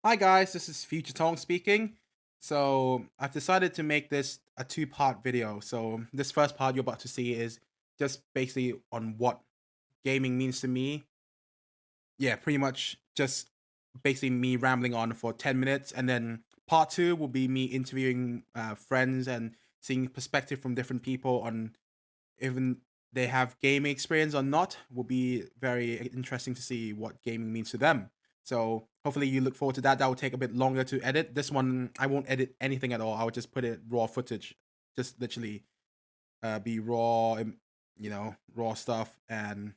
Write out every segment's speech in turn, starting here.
Hi guys, this is Future Tone speaking. So I've decided to make this a two-part video. So this first part you're about to see is just basically on what gaming means to me. Yeah, pretty much just basically me rambling on for 10 minutes. And then part two will be me interviewing friends and seeing perspective from different people on even they have gaming experience or not. Will be very interesting to see what gaming means to them. So hopefully you look forward to that. That will take a bit longer to edit. This one I won't edit anything at all. I'll just put it raw footage, just literally be raw, raw stuff, and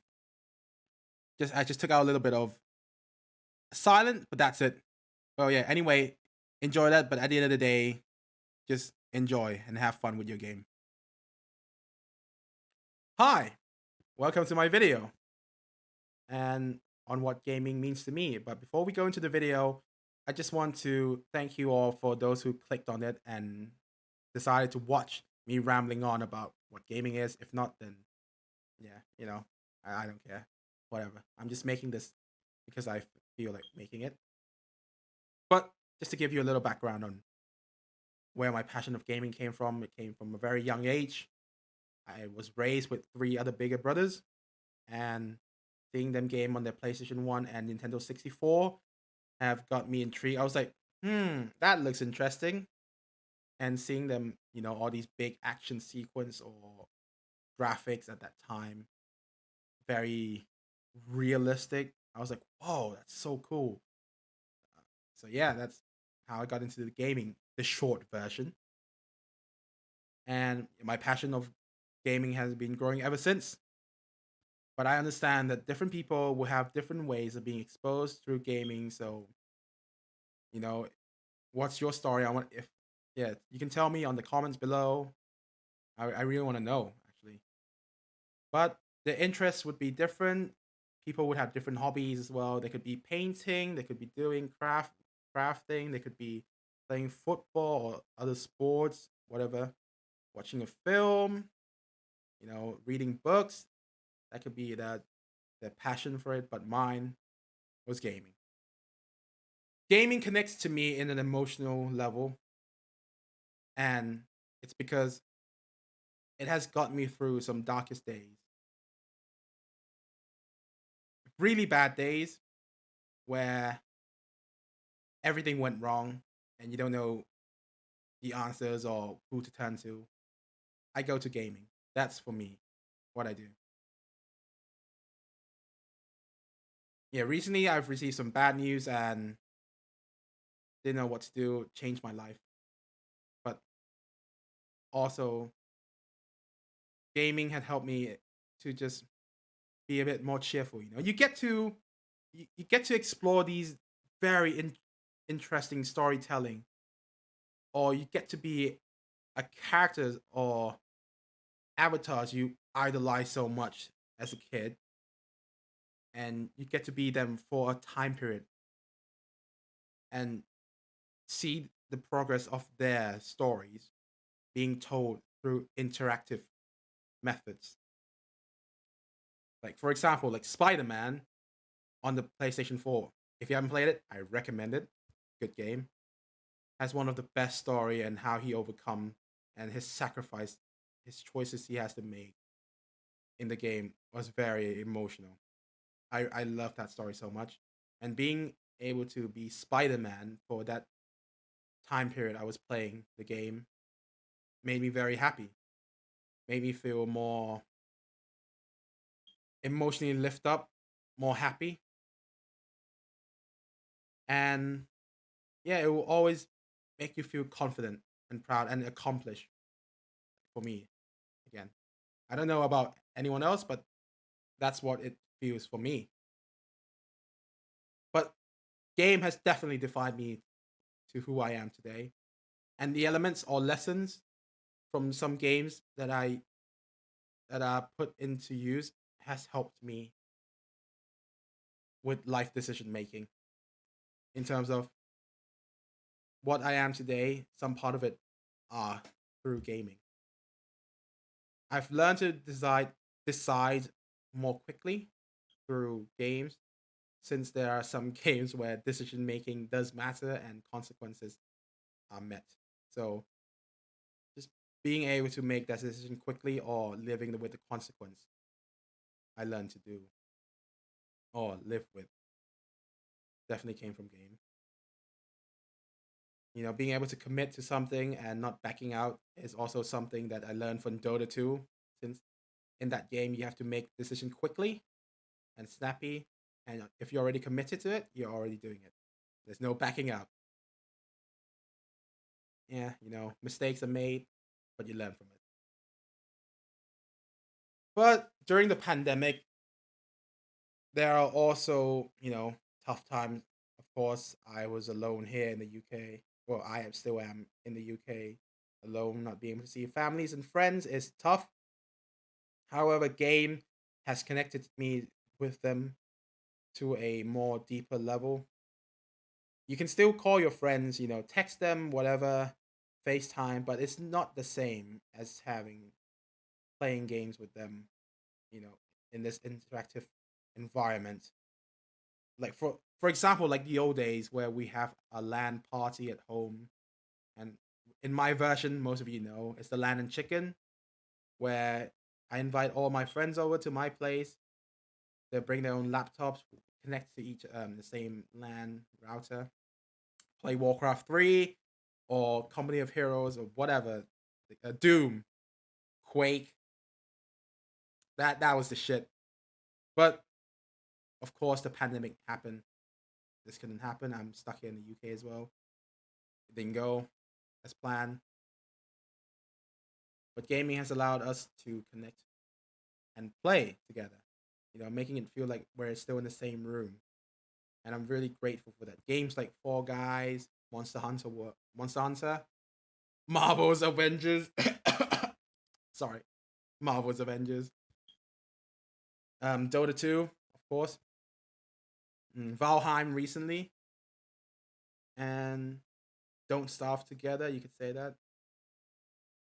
just I just took out a little bit of silent, but that's it. Oh yeah. Anyway, enjoy that. But at the end of the day, just enjoy and have fun with your game. Hi, welcome to my video. And on what gaming means to me. But before we go into the video, I just want to thank you all for those who clicked on it and decided to watch me rambling on about what gaming is. If not, then yeah, I don't care. Whatever. I'm just making this because I feel like making it. But just to give you a little background on where my passion of gaming came from, it came from a very young age. I was raised with three other bigger brothers, and seeing them game on their PlayStation 1 and Nintendo 64 have got me intrigued. I was like, that looks interesting. And seeing them, all these big action sequence or graphics at that time, very realistic. I was like, whoa, that's so cool. So yeah, that's how I got into the gaming, the short version. And my passion of gaming has been growing ever since. But I understand that different people will have different ways of being exposed through gaming. So, you know, what's your story? I want if yeah, you can tell me on the comments below. I really want to know actually. But the interests would be different. People would have different hobbies as well. They could be painting, they could be doing crafting, they could be playing football or other sports, whatever. Watching a film, reading books. That could be their passion for it, but mine was gaming. Gaming connects to me in an emotional level, and it's because it has got me through some darkest days. Really bad days where everything went wrong and you don't know the answers or who to turn to. I go to gaming. That's for me what I do. Yeah, recently I've received some bad news and didn't know what to do, changed my life. But also, gaming had helped me to just be a bit more cheerful. You get to explore these very interesting storytelling, or you get to be a character or avatars you idolize so much as a kid, and you get to be them for a time period and see the progress of their stories being told through interactive methods. Like for example, like Spider-Man on the PlayStation 4. If you haven't played it, I recommend it. Good game. Has one of the best story and how he overcome and his sacrifice, his choices he has to make in the game was very emotional. I love that story so much. And being able to be Spider-Man for that time period I was playing the game made me very happy. Made me feel more emotionally lift up, more happy. And yeah, it will always make you feel confident and proud and accomplished for me again. I don't know about anyone else, but that's what it feels for me. But game has definitely defined me to who I am today. And the elements or lessons from some games that are put into use has helped me with life decision making in terms of what I am today. Some part of it are through gaming. I've learned to decide more quickly through games. since there are some games where decision making does matter and consequences are met. So just being able to make that decision quickly or living with the consequence, I learned to do or live with, definitely came from game. Being able to commit to something and not backing out is also something that I learned from Dota 2. Since in that game you have to make decision quickly and snappy, and if you're already committed to it, you're already doing it. There's no backing out. Yeah, mistakes are made, but you learn from it. But during the pandemic, there are also, tough times. Of course, I was alone here in the UK. Well, still am in the UK. Alone, not being able to see families and friends is tough. However, game has connected me with them to a more deeper level. You can still call your friends, text them, whatever, FaceTime, but it's not the same as having playing games with them, you know, in this interactive environment. Like for example, like the old days where we have a LAN party at home, and in my version, most of you know, it's the LAN and chicken, where I invite all my friends over to my place. They bring their own laptops, connect to each the same LAN router, play Warcraft 3 or Company of Heroes or whatever, Doom, Quake. That was the shit. But of course, the pandemic happened. This couldn't happen. I'm stuck here in the UK as well. It didn't go as planned. But gaming has allowed us to connect and play together. Making it feel like we're still in the same room. And I'm really grateful for that. Games like Fall Guys, Monster Hunter, Marvel's Avengers. Sorry, Marvel's Avengers. Dota 2, of course. Valheim recently, and Don't Starve Together. You could say that,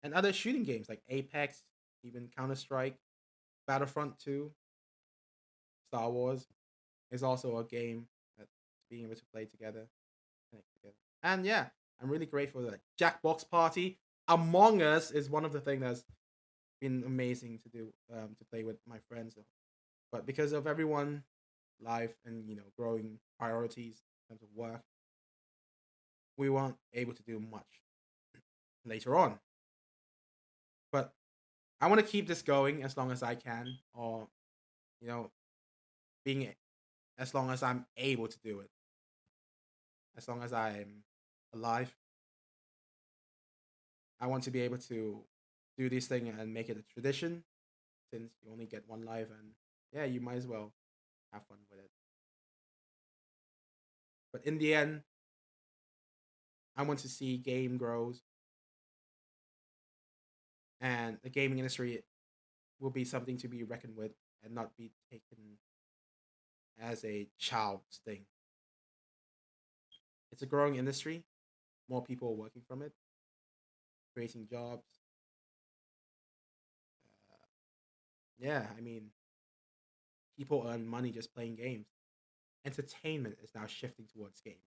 and other shooting games like Apex, even Counter Strike, Battlefront 2, Star Wars is also a game that being able to play together, connect together. And yeah, I'm really grateful that Jackbox Party, Among Us is one of the things that's been amazing to do, to play with my friends. But because of everyone life and growing priorities in terms of work, we weren't able to do much later on. But I want to keep this going as long as I can, or you know, being as long as I'm able to do it, as long as I'm alive. I want to be able to do this thing and make it a tradition, since you only get one life, and yeah, you might as well have fun with it. But in the end, I want to see game grows, and the gaming industry will be something to be reckoned with and not be taken as a child's thing. It's a growing industry. More people are working from it, creating jobs. Uh, yeah, I mean, people earn money just playing games. Entertainment is now shifting towards gaming,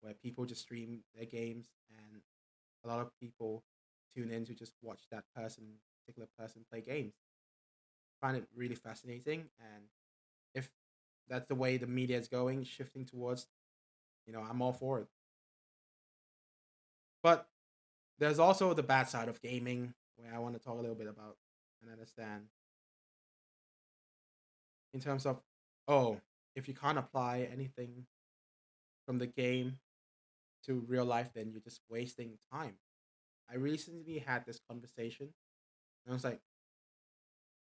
where people just stream their games, and a lot of people tune in to just watch that particular person play games. I find it really fascinating, and if that's the way the media is going, shifting towards, I'm all for it. But there's also the bad side of gaming, where I want to talk a little bit about and understand in terms of, oh, if you can't apply anything from the game to real life, then you're just wasting time. I recently had this conversation, and I was like,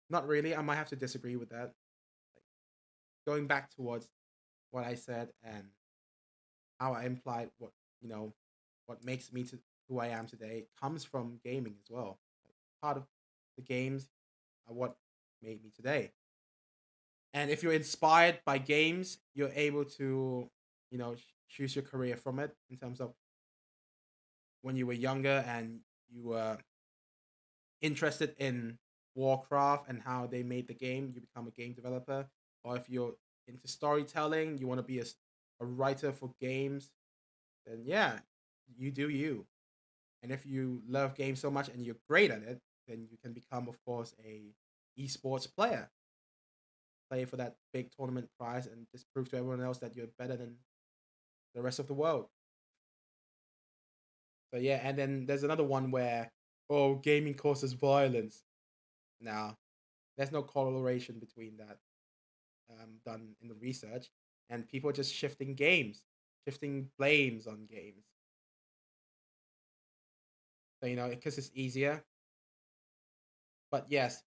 not really. I might have to disagree with that. Like, going back towards what I said and how I implied what makes me to who I am today comes from gaming as well. Like, part of the games are what made me today. And if you're inspired by games, you're able to, choose your career from it, in terms of when you were younger and you were interested in Warcraft and how they made the game, you become a game developer. Or if you're into storytelling, you want to be a writer for games, then yeah, you do you. And if you love games so much and you're great at it, then you can become, of course, a esports player. Play for that big tournament prize and just prove to everyone else that you're better than the rest of the world. So yeah, and then there's another one where, oh, gaming causes violence. Now, there's no correlation between that done in the research, and people are just shifting games, shifting blames on games. So because it's easier. But yes,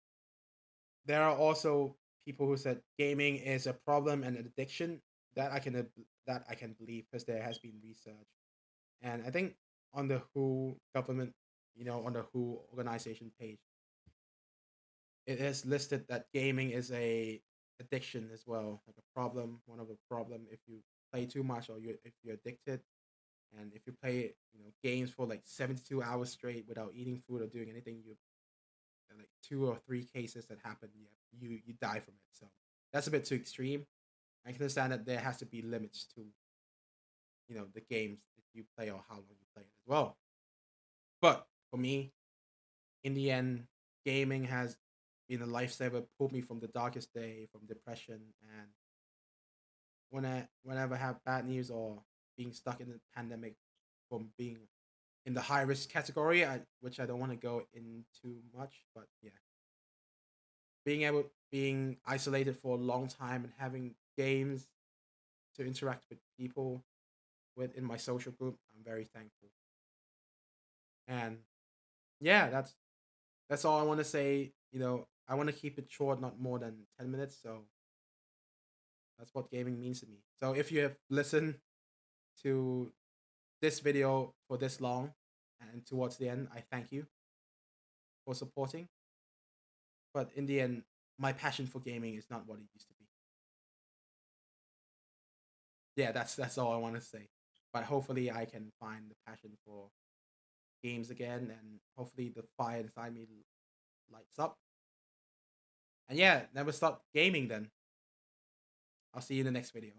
there are also people who said gaming is a problem and an addiction. That I can believe because there has been research, and I think on the WHO government, on the WHO organization page, it is listed that gaming is a addiction as well, like a problem, one of the problem if you play too much or if you're addicted, and if you play games for like 72 hours straight without eating food or doing anything, you like two or three cases that happen, yeah, you die from it. So that's a bit too extreme. I can understand that there has to be limits to the games that you play or how long you play it as well. But for me, in the end, gaming has been a lifesaver, pulled me from the darkest day, from depression, and whenever I have bad news or being stuck in the pandemic, from being in the high risk category, which I don't want to go into much, but yeah, being isolated for a long time and having games to interact with people with in my social group, I'm very thankful. And yeah, that's all I want to say. I want to keep it short, not more than 10 minutes. So that's what gaming means to me. So if you have listened to this video for this long and towards the end, I thank you for supporting. But in the end, my passion for gaming is not what it used to be. Yeah, that's all I want to say. But hopefully, I can find the passion for games again, and hopefully, the fire inside me lights up. And yeah, never stop gaming. Then I'll see you in the next video.